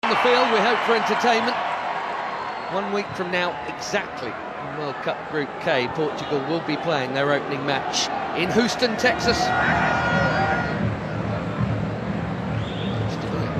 On the field, we hope for entertainment. 1 week from now, exactly, in World Cup Group K, Portugal will be playing their opening match in Houston, Texas.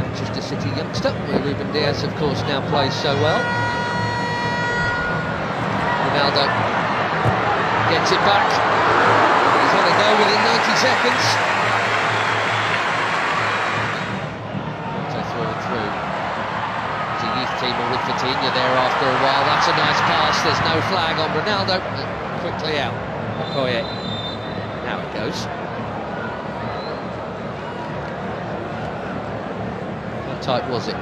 Manchester City youngster, where Ruben Dias, of course, now plays so well. Ronaldo gets it back. He's on a go within 90 seconds. So through. It's a youth team with Vitinha there after a while. That's a nice pass. There's no flag on Ronaldo. Quickly out. Okoye. Now it goes. How tight was it?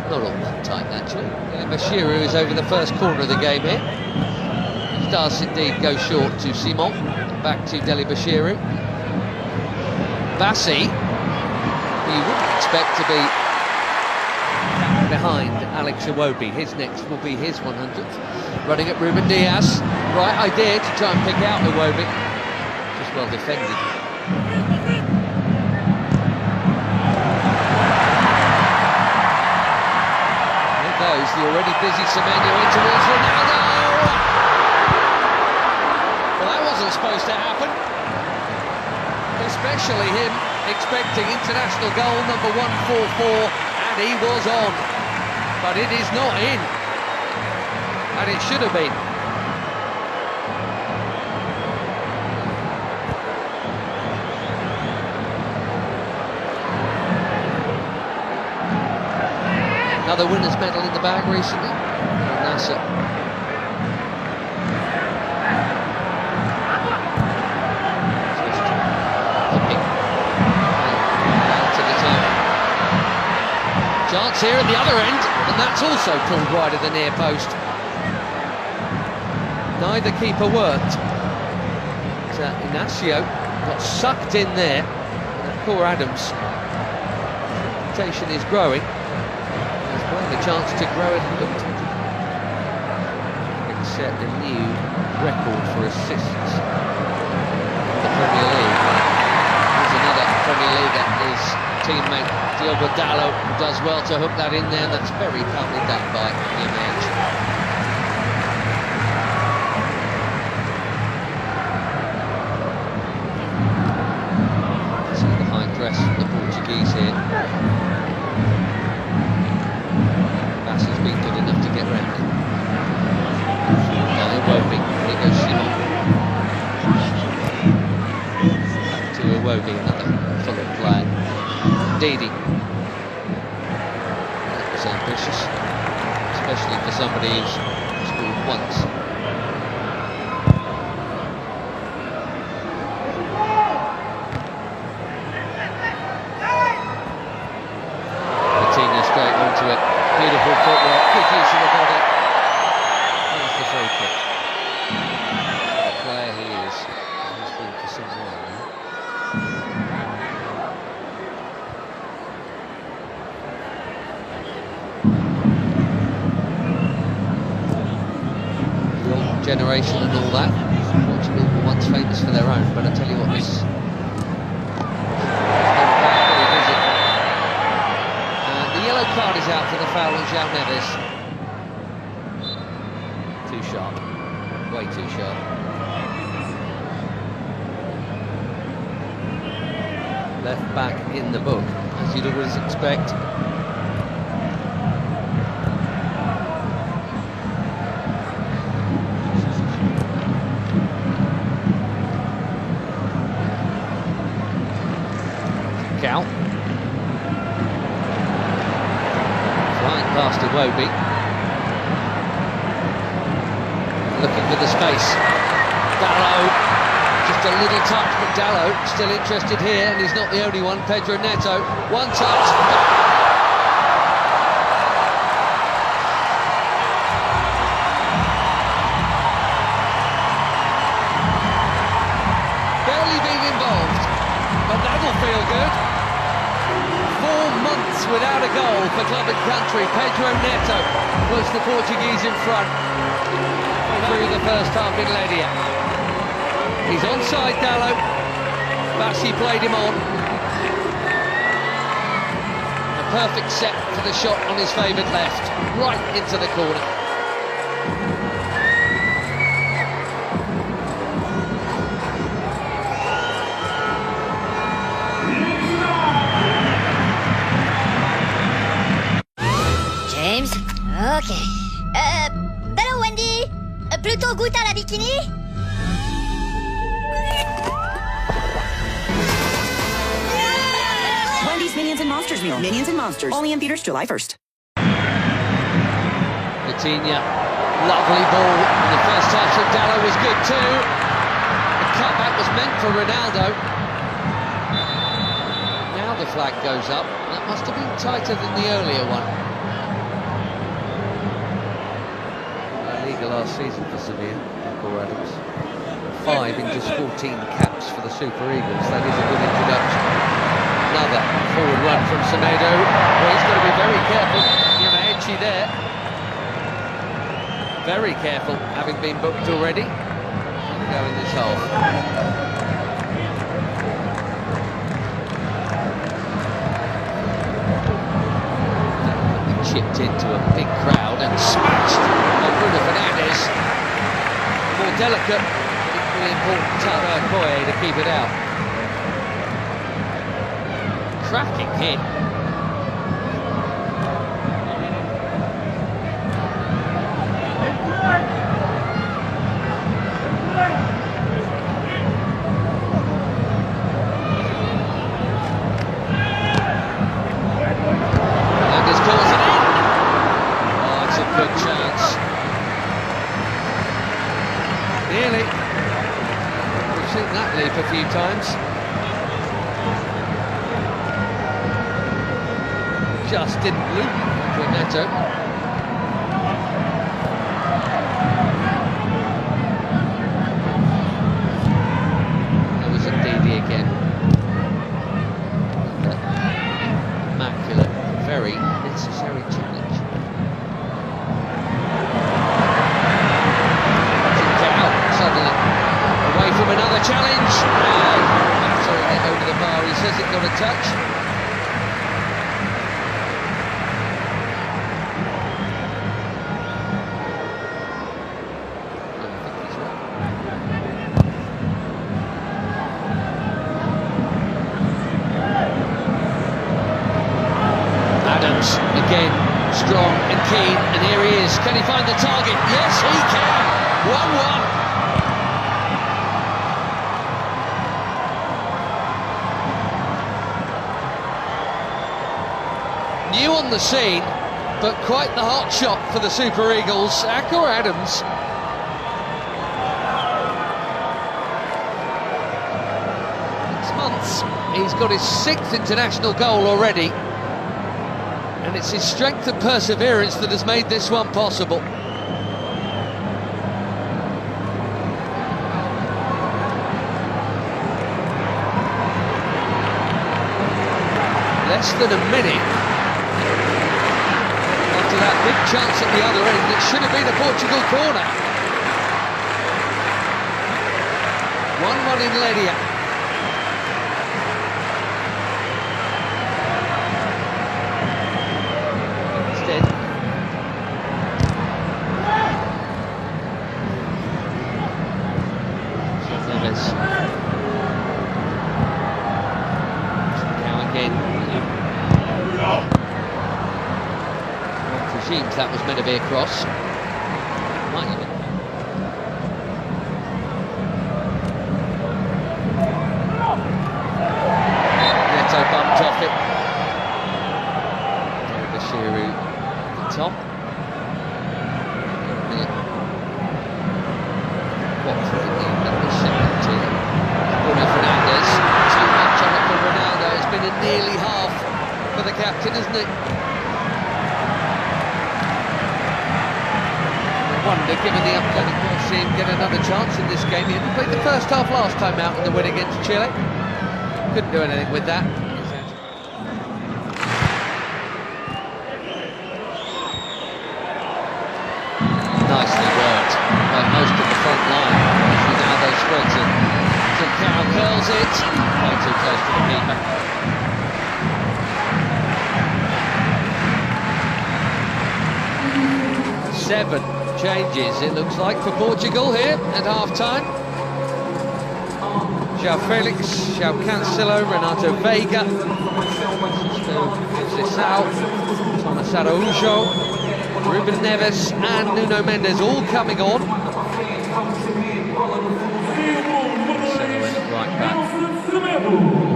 Not all that tight, naturally. Bashiru is over the first corner of the game here. He does indeed go short to Simon. Back to Deli Bashiru. Bassi, who you wouldn't expect to be behind Alex Iwobi. His next will be his 100th. Running at Ruben Dias. Right idea to try and pick out Iwobi. Just well defended. The already busy Semenyo in towards Ronaldo. Well, that wasn't supposed to happen. Especially him expecting international goal number 144, and he was on. But it is not in. And it should have been. Another winner's medal in the bag recently. Nasser. To the turn. Chance here at the other end, and that's also pulled wide of the near post. Neither keeper worked. Inacio got sucked in there. And poor Adams. Reputation is growing. The chance to grow it and set a new record for assists in the Premier League. There's another Premier League that his teammate Diogo Dalot does well to hook that in there. That's very proudly done by Image. See the high press from the Portuguese here. Has been good enough to get round it. Now Iwobi, here goes Simon. Back to Iwobi, another Fulham player. Didi. That was ambitious, especially for somebody who's scored once. Vitinha straight onto it. Beautiful footwork, good use of the body. There's the free kick. What a player he is. He's been for some while now. The old generation and all that. Portugal were once famous for their own, but I tell you what, this card is out for the foul on João Neves. Too sharp. Way too sharp. Left back in the book, as you'd always expect. Cal. Past Iwobi. Looking for the space. Dalot. Just a little touch, but Dalot still interested here, and he's not the only one. Pedro Neto. One touch. Barely being involved, but that'll feel good. 4 months without a goal for club and country. Pedro Neto puts the Portuguese in front through the first half in Ledia. He's onside, Dalot. Bassi played him on. perfect set for the shot on his favoured left, right into the corner. James? Ok. Hello Wendy? Plutôt goûte à la bikini? Wendy's Minions and Monsters meal. Minions and Monsters. Only in theaters July 1st. Coutinho, lovely ball. And the first touch from Dallo was good too. The cutback was meant for Ronaldo. Now the flag goes up. That must have been tighter than the earlier one. La Liga last season for Sevilla, Michael Adams. 5 in just 14 caps for the Super Eagles. That is a good introduction. Another forward run from Semedo. Well, he's got to be very careful. Edgy there. Very careful, having been booked already. Go in this hole. Chipped into a big crowd and smashed by Bruno Fernandes. More delicate, equally important Tara Koye to keep it out. Cracking hit. Fernandes calls it in. Oh, it's a good chance. Nearly. We've seen that leap a few times. Just didn't loop for Neto. There was a Didi again. Immaculate, very necessary challenge. Out suddenly, away from another challenge. Absolutely over the bar. He says it got a touch. Again, strong and keen, and here he is. Can he find the target? Yes, he can! 1-1. New on the scene, but quite the hot shot for the Super Eagles. Akor Adams. Months. He's got his 6th international goal already. And it's his strength and perseverance that has made this one possible. Less than a minute after that big chance at the other end, it should have been a Portugal corner. 1-1 in Ledia. Now again, one presumes that was meant to be a cross. Might have been. Neto bumped off it. Bashiru at the top. What for the second team? Bruno Fernandes, too much on it for Ronaldo. It's been a nearly half for the captain, isn't it? I wonder, given the upcoming, we'll see him get another chance in this game. He played the first half last time out in the win against Chile. Couldn't do anything with that. Nicely worked by most of the front line. Ronaldo spreads it. Trincao curls it. Way too close to the keeper. 7 changes, it looks like, for Portugal here at half-time. João Felix, João Cancelo, Renato Veiga, Sissao, Thomas Araújo, Ruben Neves and Nuno Mendes all coming on. Right back,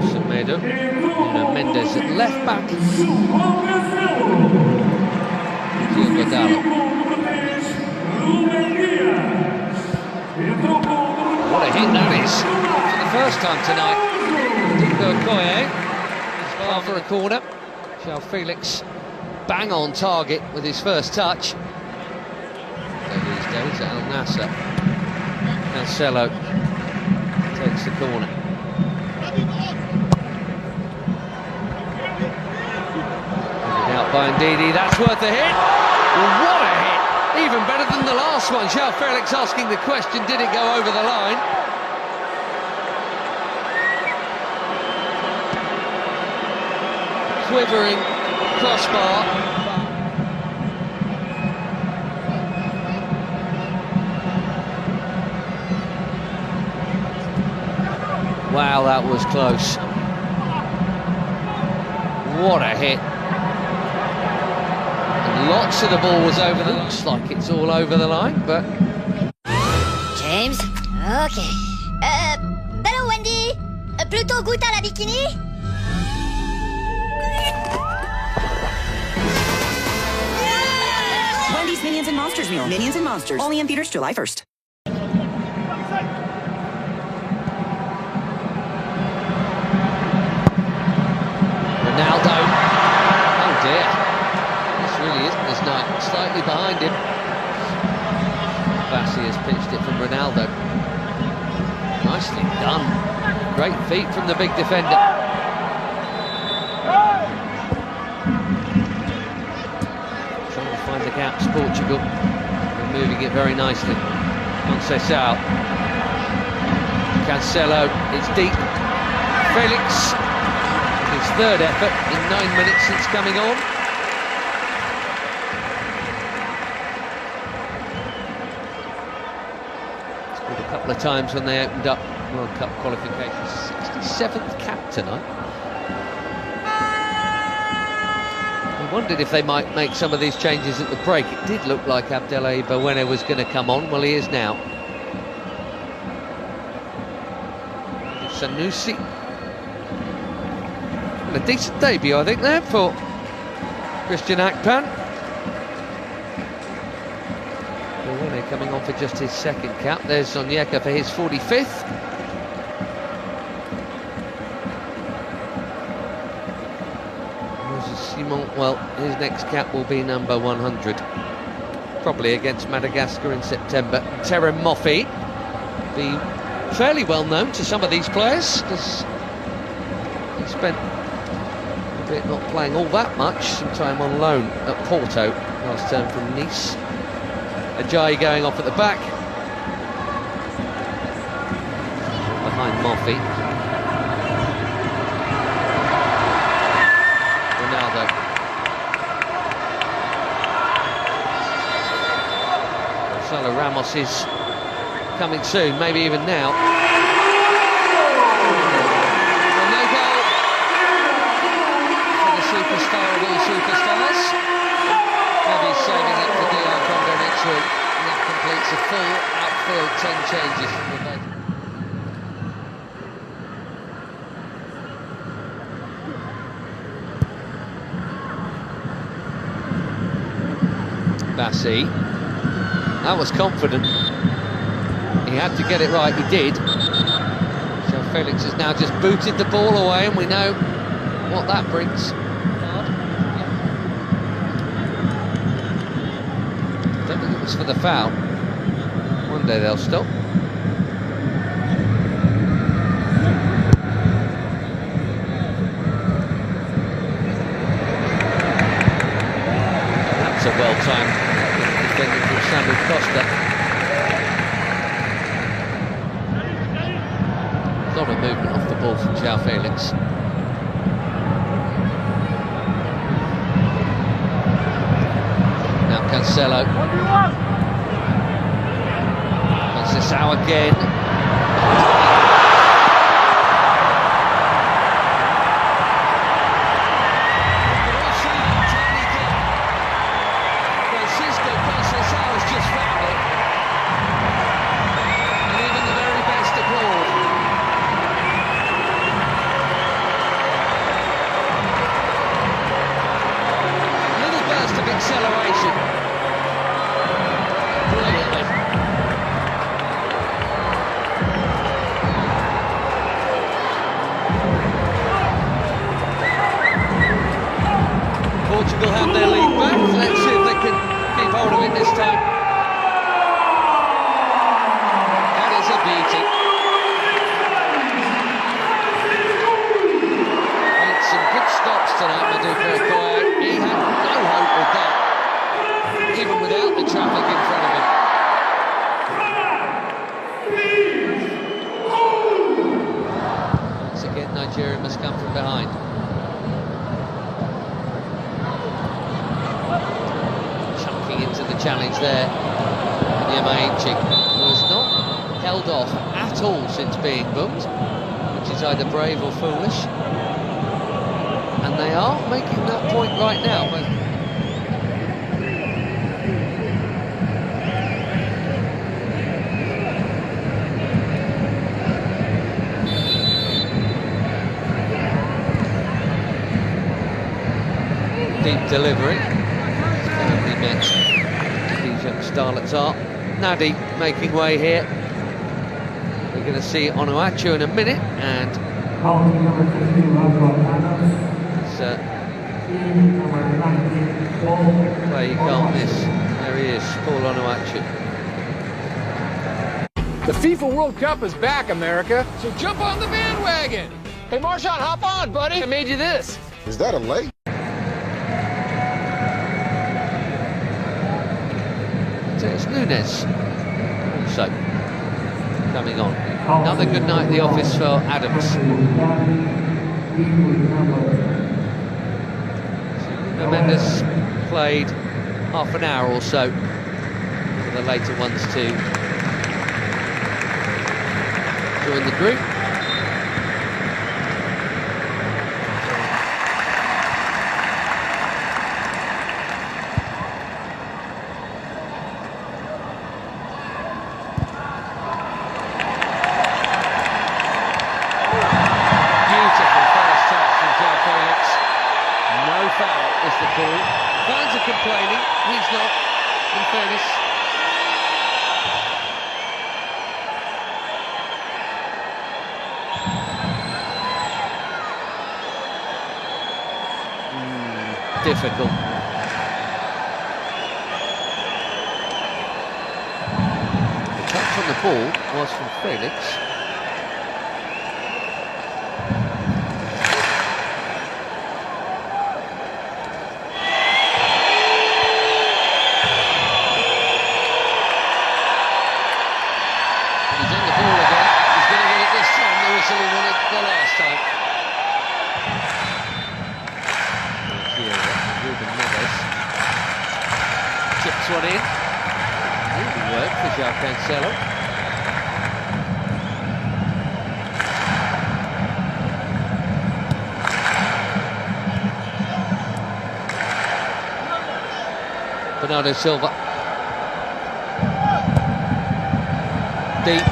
Semedo, Nuno Mendes at left back, Diogo Dalot. What a hit that is for the first time tonight. Diogo Koye is far for a corner. João Felix bang on target with his first touch. These days at Al Nassr. Cancelo takes the corner. Out by Ndidi, that's worth a hit. Well, what a hit! Even better than the last one. João Felix asking the question, did it go over the line? Quivering crossbar. Wow, that was close. What a hit. And lots of the ball was over the line. Looks like it's all over the line, but... James? Ok. Hello, Wendy. Plutôt goûte à la bikini? Wendy's Minions and Monsters meal. Minions and Monsters. Only in theaters July 1st. Ronaldo. Oh dear. This really isn't his night. Slightly behind him. Bassi has pitched it from Ronaldo. Nicely done. Great feet from the big defender. Trying to find the gaps, Portugal. They're moving it very nicely. Conceição. Cancelo, it's deep. Felix. His third effort in 9 minutes since coming on. Scored a couple of times when they opened up World Cup qualifications. 67th cap tonight. I wondered if they might make some of these changes at the break. It did look like Abdelai Bawene was going to come on. Well, he is now. Sanusi. A decent debut, I think, there for Christian Akpan. Bawene coming on for just his second cap. There's Onyeka for his 45th. Simon, well, his next cap will be number 100. Probably against Madagascar in September. Terem Moffi be fairly well known to some of these players because he spent not playing all that much, some time on loan at Porto last term from Nice. Ajayi going off at the back. Behind Moffi. Ronaldo. Gonzalo Ramos is coming soon, maybe even now. Superstar of all superstars. Maybe he's saving it for DR Congo next week. And that completes a full outfield 10 changes from the bench. Bassi. That was confident. He had to get it right, he did. So Felix has now just booted the ball away, and we know what that brings. Don't think it was for the foul. One day they'll stop. That's a well-timed defending from Samu Costa. A lot of movement off the ball from João Felix. Cancelo. Conceição again. Acceleration. Brilliantly. Portugal have their lead back. Let's see if they can keep hold of it this time. That is a beauty. Made some good stops tonight, Maduka Okoye. He had no hope with that, even without the traffic in front of him. Once again, Nigeria must come from behind. Chunking into the challenge there. Nyamaichi was not held off at all since being booked, which is either brave or foolish. And they are making that point right now, but deep delivery. He met these young starlets are. Nadi making way here. We're going to see Onuachu in a minute, and play you can't miss. There he is, Paul Onuachu. The FIFA World Cup is back, America, so jump on the bandwagon. Hey, Marshawn, hop on, buddy. I made you this. Is that a leg? So it's Nunes also coming on. Another good night at the office for Adams. Mendes played half an hour or so for the later ones to join the group. Is the call. Fans are complaining, he's not, in fairness. Difficult. The touch on the ball was from Felix. Chips one in. Really work for Cancelo. Bernardo Silva. Deep.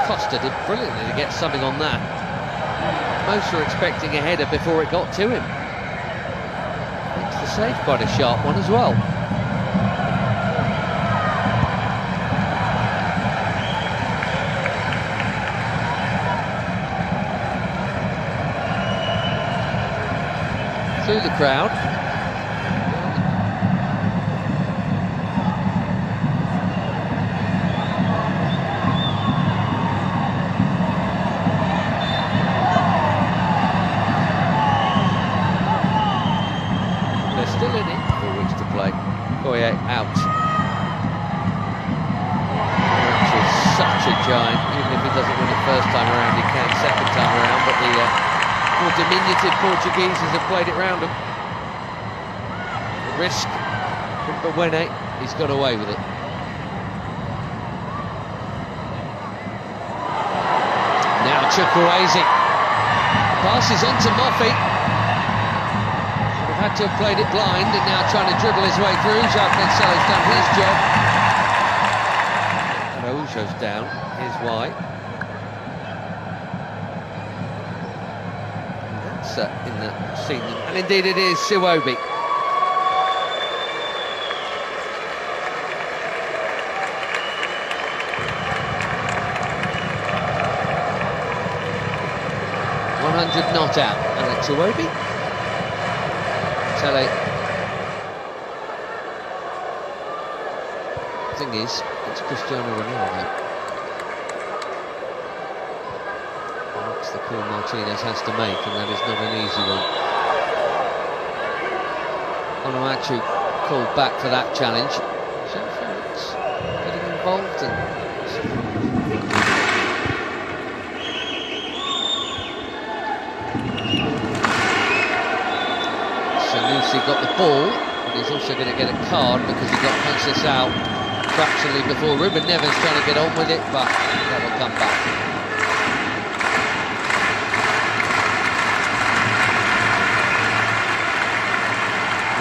Costa did brilliantly to get something on that. Most were expecting a header before it got to him. Makes the save quite a sharp one as well. Through the crowd. Still in it, 4 weeks to play. Okoye out. Which is such a giant. Even if he doesn't win it first time around, he can second time around. But the more diminutive Portuguese have played it round him. risk, but when he's got away with it. Now Chukwueze passes on to Moffey. We've had to have played it blind, and now trying to dribble his way through. Jacques Cancelo's done his job. And Araujo's down. Here's why. That's in the scene, and indeed it is Iwobi. Not out, and it's Iwobi. Tele. Thing is, it's Cristiano Ronaldo. That's the call Martinez has to make, and that is not an easy one. Onuachu called back for that challenge. So Felix getting involved and. He got the ball, but he's also going to get a card because he got Conceição fractionally before. Ruben Neves trying to get on with it, but that will come back.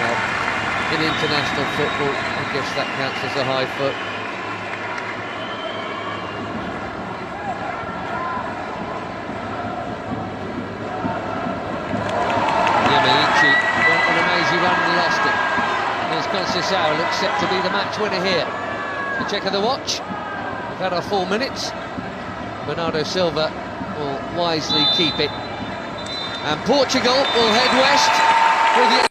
Well, in international football, I guess that counts as a high foot. Conceição looks set to be the match winner here. A check of the watch. We've had our 4 minutes. Bernardo Silva will wisely keep it. And Portugal will head west with the